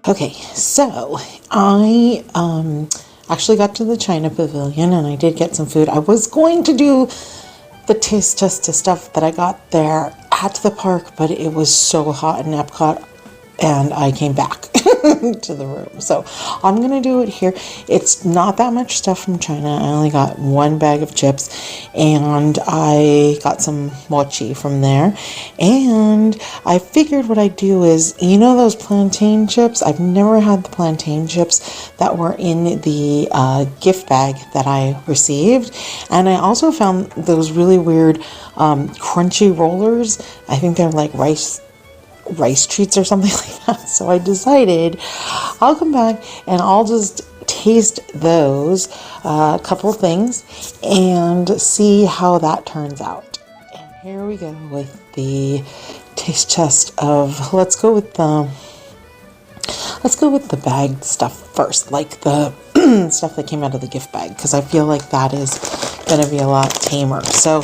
Okay, so I actually got to the China Pavilion and I did get some food. I was going to do the taste test of stuff that I got there at the park, but it was so hot in EPCOT and I came back to the room. So I'm gonna do it here. It's not that much stuff from China. I only got one bag of chips and I got some mochi from there. And I figured what I'd do is, you know those plantain chips? I've never had the plantain chips that were in the gift bag that I received. And I also found those really weird crunchy rollers. I think they're like rice treats or something like that. So I decided I'll come back and I'll just taste those, a couple things, and see how that turns out. And here we go with the taste test of, let's go with the bagged stuff first, like the stuff that came out of the gift bag, because I feel like that is going to be a lot tamer. So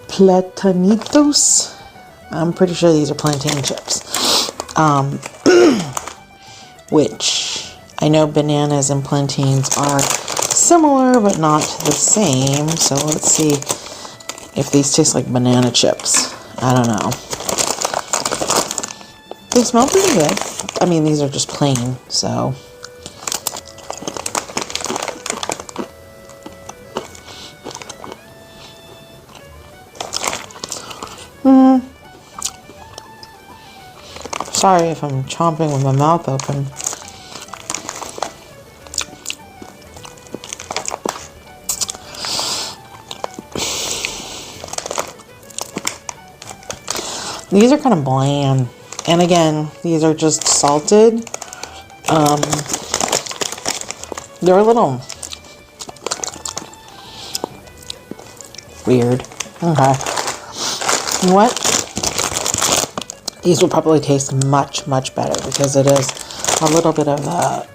platanitos. I'm pretty sure these are plantain chips. Which I know bananas and plantains are similar but not the same. So let's see if these taste like banana chips. I don't know. They smell pretty good. I mean, these are just plain, so. Sorry if I'm chomping with my mouth open. These are kind of bland. And again, these are just salted. They're a little weird. Okay. You know what? These will probably taste much, much better because it is a little bit of a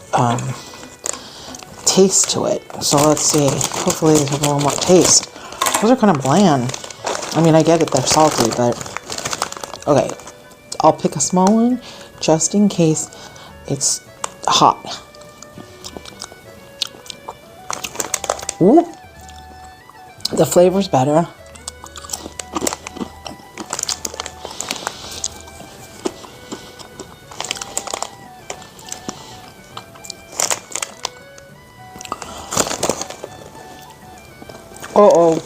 taste to it. So let's see. Hopefully these have a little more taste. Those are kind of bland. I mean, I get it, they're salty, but okay. I'll pick a small one just in case it's hot. Ooh. The flavor's better. Uh-oh.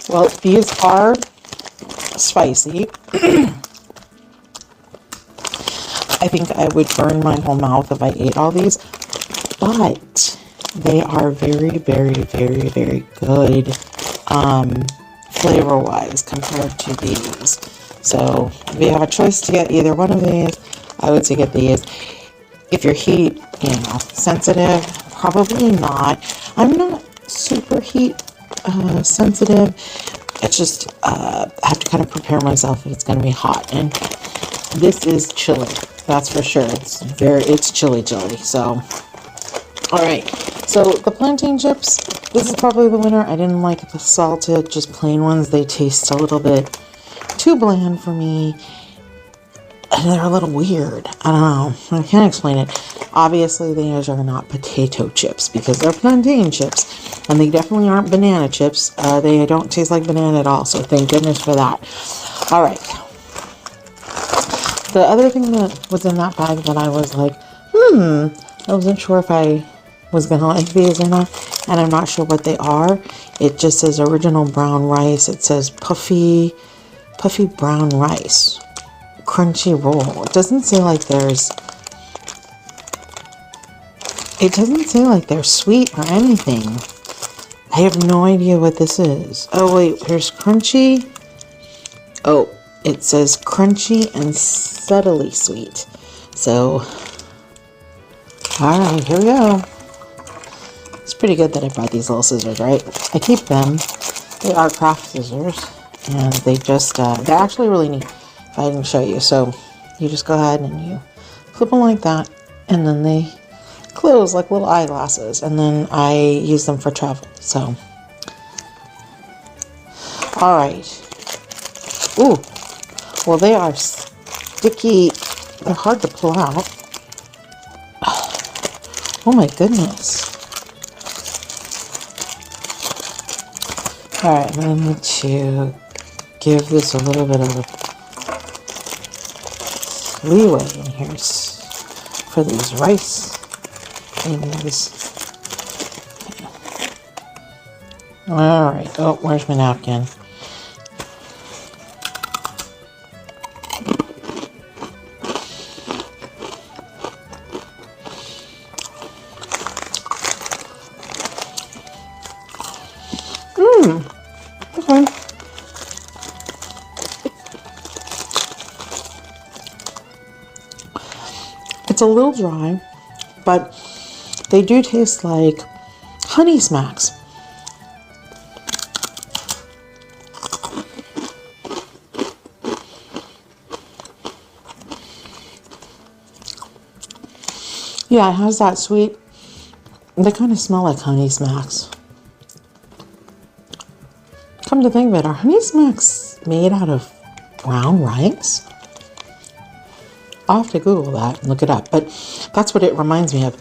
Well, these are spicy. I think I would burn my whole mouth if I ate all these, but they are very, very, very, very good flavor-wise compared to these. So if you have a choice to get either one of these, I would say get these. If you're heat, sensitive, probably not. I'm not super heat sensitive. It's just I have to kind of prepare myself if it's going to be hot. And this is chili, that's for sure. It's chili. So, all right. So the plantain chips, this is probably the winner. I didn't like the salted, just plain ones. They taste a little bit too bland for me. And they're a little weird. I don't know. I can't explain it. Obviously, these are not potato chips because they're plantain chips. And they definitely aren't banana chips. They don't taste like banana at all. So thank goodness for that. All right. The other thing that was in that bag that I was like, I wasn't sure if I was going to like these or not. And I'm not sure what they are. It just says original brown rice. It says puffy brown rice. Crunchy roll. It doesn't say like they're sweet or anything. I have no idea what this is. Oh wait, here's crunchy. Oh, it says crunchy and subtly sweet. So, alright, here we go. It's pretty good that I brought these little scissors, right? I keep them. They are craft scissors. And they just, they're actually really neat. If I didn't show you. So, you just go ahead and you flip them like that. And then they clothes, like little eyeglasses, and then I use them for travel. So, all right. Ooh, well, they are sticky. They're hard to pull out. Oh my goodness. All right, I'm gonna need to give this a little bit of leeway in here for these rice things. All right. Oh, where's my napkin? Okay. It's a little dry, but they do taste like honey smacks. Yeah, it has that sweet. They kind of smell like honey smacks. Come to think of it, are honey smacks made out of brown rice? I'll have to Google that and look it up, but that's what it reminds me of.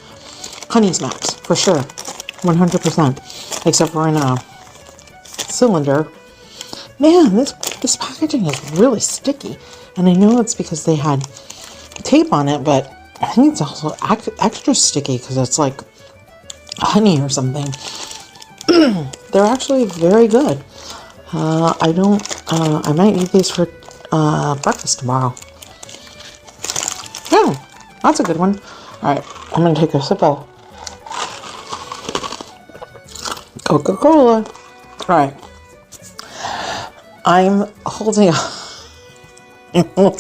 Honey smacks, for sure. 100%. Except for in a cylinder. Man, this packaging is really sticky. And I know it's because they had tape on it, but I think it's also extra sticky because it's like honey or something. They're actually very good. I might eat these for breakfast tomorrow. Yeah, that's a good one. All right, I'm gonna take a sip of Coca-Cola. All right, I'm holding off on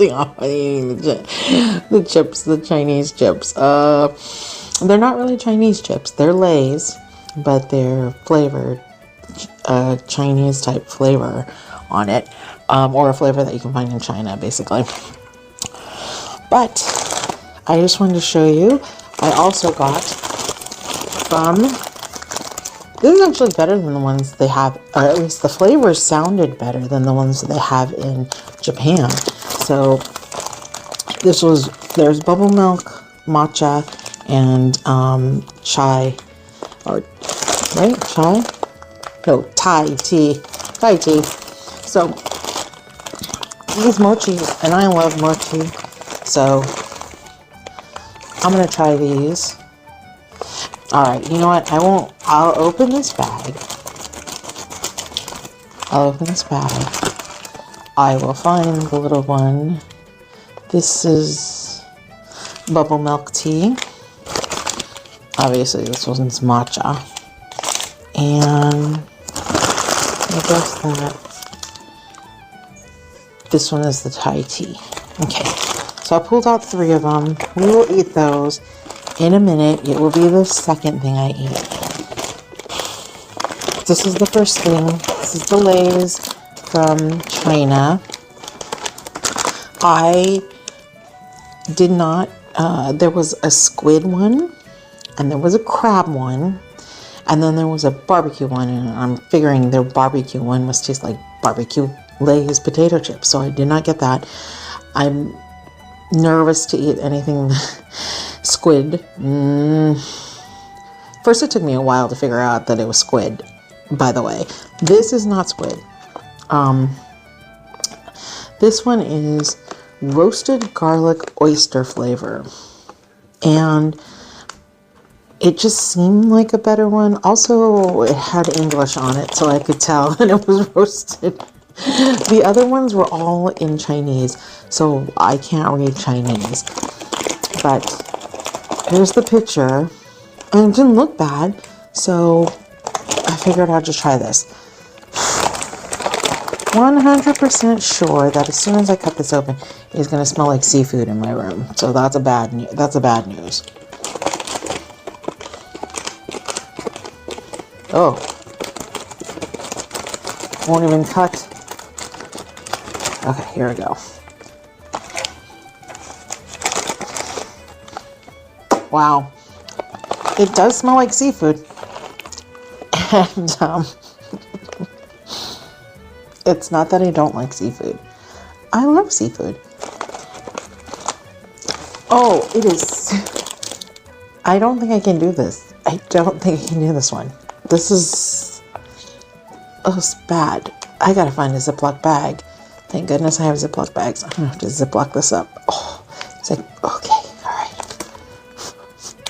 eating the chips, the Chinese chips. They're not really Chinese chips. They're Lay's, but they're flavored Chinese type flavor on it, or a flavor that you can find in China, basically. But I just wanted to show you. I also got from. This is actually better than the ones they have, or at least the flavors sounded better than the ones that they have in Japan. So there's bubble milk, matcha, and chai, or right, chai? No, Thai tea. So these mochi, and I love mochi, so I'm gonna try these. All right, you know what? I'll open this bag. I will find the little one. This is bubble milk tea. Obviously, this one's matcha. And I guess that this one is the Thai tea. Okay, so I pulled out 3 of them. We will eat those in a minute. It will be the second thing I eat. This is the first thing. This is the Lay's from China. I did not, there was a squid one, and there was a crab one, and then there was a barbecue one, and I'm figuring their barbecue one must taste like barbecue Lay's potato chips, so I did not get that. I'm nervous to eat anything squid. First, it took me a while to figure out that it was squid, by the way. This is not squid. This one is roasted garlic oyster flavor, and it just seemed like a better one. Also, it had English on it, so I could tell that it was roasted. The other ones were all in Chinese, so I can't read Chinese. But here's the picture, and it didn't look bad, so I figured I'd just try this. 100% sure that as soon as I cut this open, it's going to smell like seafood in my room. So that's a bad news. Oh, won't even cut. Okay, here we go. Wow. It does smell like seafood. And it's not that I don't like seafood. I love seafood. Oh, it is. I don't think I can do this. I don't think I can do this one. This is. Oh, it's bad. I gotta find a Ziploc bag. Thank goodness I have Ziploc bags. I'm gonna have to Ziploc this up. Oh, it's like, okay, all right.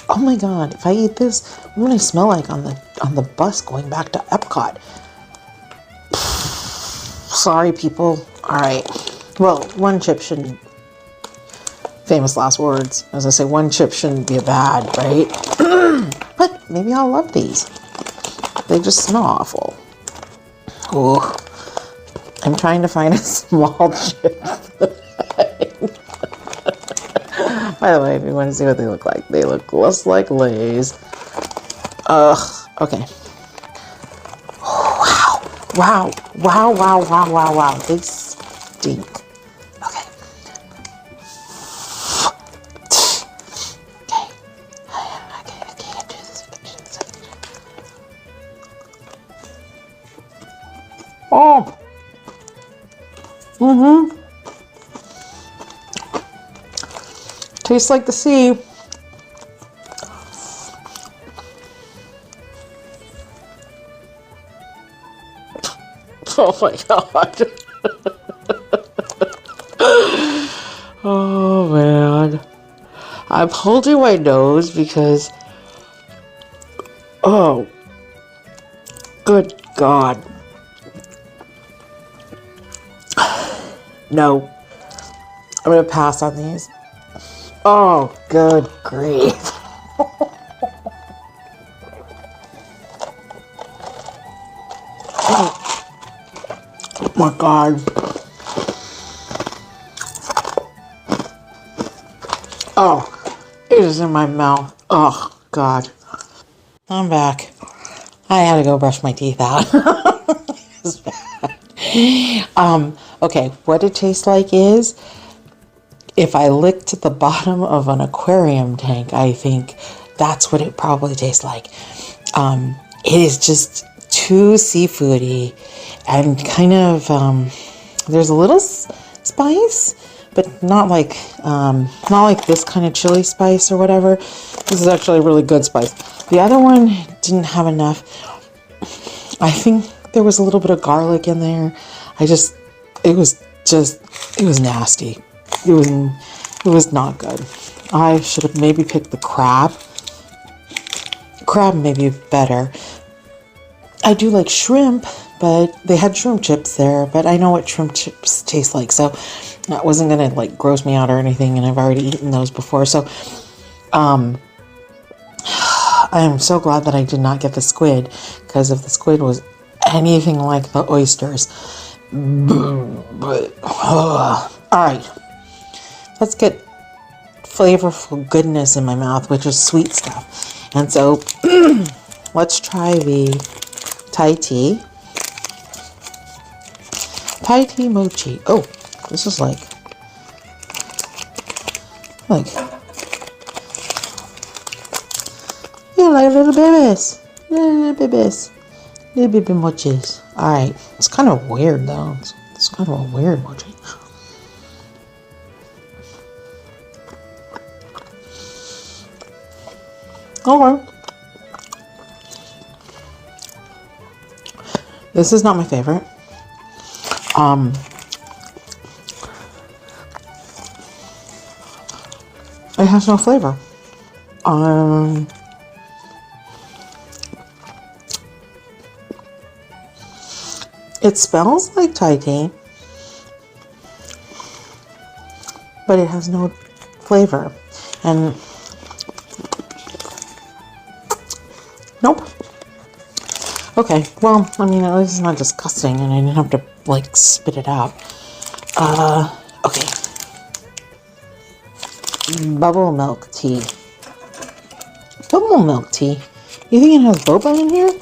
Oh my God, if I eat this, what would I smell like on the bus going back to EPCOT? Sorry, people. All right. Well, one chip shouldn't. Famous last words. As I say, one chip shouldn't be a bad, right? But maybe I'll love these. They just smell awful. Oh, I'm trying to find a small chip. By the way, if you want to see what they look like, they look just like Lay's. Ugh. Okay. Wow. Wow. They stink. Okay. Okay, I can do this. Oh. Tastes like the sea. Oh my God. Oh man. I'm holding my nose because, oh, good God. No. I'm going to pass on these. Oh, good grief. Oh my God. Oh, it is in my mouth. Oh, God. I'm back. I had to go brush my teeth out. It's bad. Okay, what it tastes like is if I licked the bottom of an aquarium tank, I think that's what it probably tastes like. It is just too seafoody and kind of, there's a little spice, but not like this kind of chili spice or whatever. This is actually a really good spice. The other one didn't have enough. I think there was a little bit of garlic in there. It was nasty. It was not good. I should have maybe picked the crab. Crab may be better. I do like shrimp, but they had shrimp chips there, but I know what shrimp chips taste like, so that wasn't gonna like gross me out or anything, and I've already eaten those before, so I am so glad that I did not get the squid, because if the squid was anything like the oysters, alright, let's get flavorful goodness in my mouth, which is sweet stuff. And so let's try the Thai tea. Thai tea mochi. Oh, this is like yeah, like little babies. Little babies. Little baby mochis. Alright. It's kind of weird though. It's kind of a weird mochi. Okay. This is not my favorite. It has no flavor. It smells like Thai tea, but it has no flavor. And nope. Okay, well, I mean, at least it's not disgusting, and I didn't have to, like, spit it out. Okay. Bubble milk tea. Bubble milk tea? You think it has boba in here?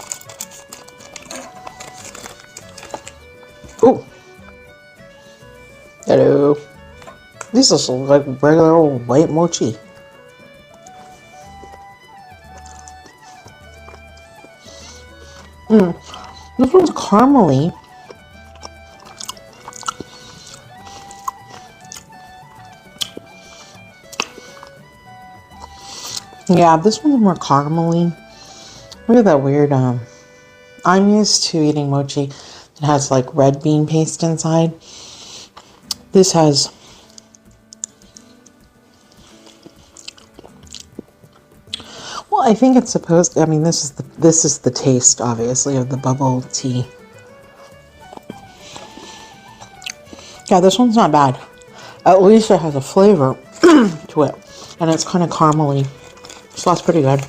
Oh. Hello. These look like regular old white mochi. This one's caramely. Yeah, this one's more caramely. Look at that weird, I'm used to eating mochi that has like red bean paste inside. This has well, I think it's supposed to, I mean, this is the taste, obviously, of the bubble tea. Yeah, this one's not bad. At least it has a flavor to it. And it's kind of caramely. So that's pretty good.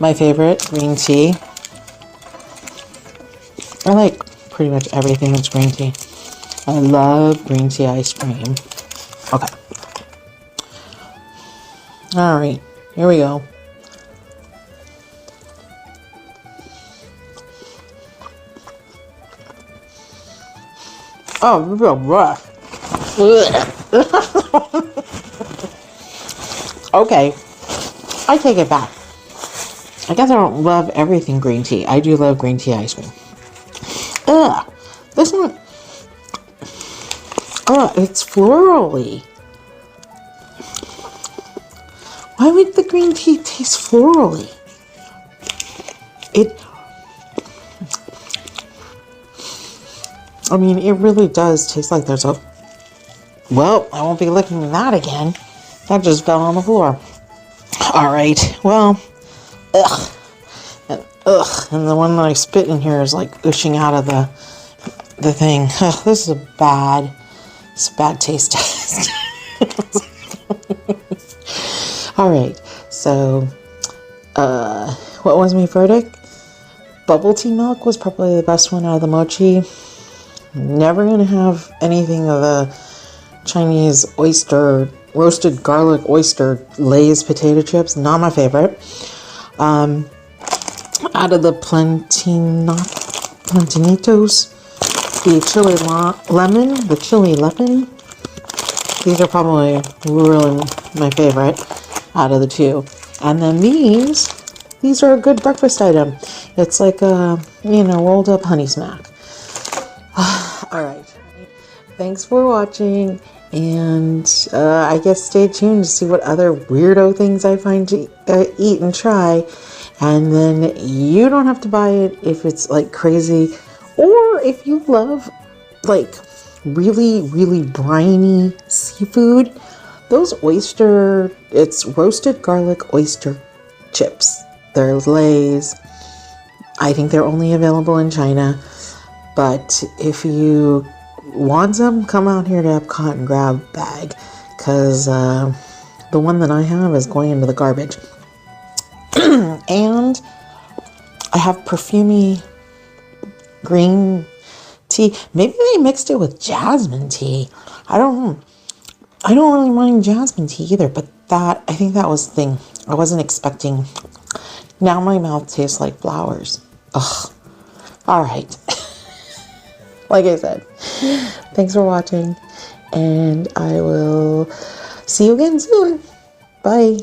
My favorite, green tea. I like pretty much everything that's green tea. I love green tea ice cream. Okay. All right, here we go. Oh, this is real rough. Okay, I take it back. I guess I don't love everything green tea. I do love green tea ice cream. Ugh, this one. Ugh, it's florally. Why would the green tea taste florally? I mean, it really does taste like there's a... Well, I won't be licking that again. That just fell on the floor. All right, well, ugh. And the one that I spit in here is like gushing out of the thing. Ugh, this is a bad taste test. All right, so what was my verdict? Bubble tea milk was probably the best one out of the mochi. Never gonna have anything of the Chinese oyster, roasted garlic oyster Lay's potato chips. Not my favorite. Out of the Plantanitos, the chili lemon, these are probably really my favorite out of the two. And then these are a good breakfast item. It's like a, rolled up honey smack. All right. Thanks for watching. And I guess stay tuned to see what other weirdo things I find to eat and try. And then you don't have to buy it if it's like crazy, or if you love like really, really briny seafood. Those it's roasted garlic oyster chips. They're Lay's. I think they're only available in China. But if you want some, come out here to EPCOT and grab a bag. Because the one that I have is going into the garbage. And I have perfumey green tea. Maybe they mixed it with jasmine tea. I don't really mind jasmine tea either, but I think that was the thing. I wasn't expecting. Now my mouth tastes like flowers. Ugh. All right. Like I said, thanks for watching, and I will see you again soon. Bye.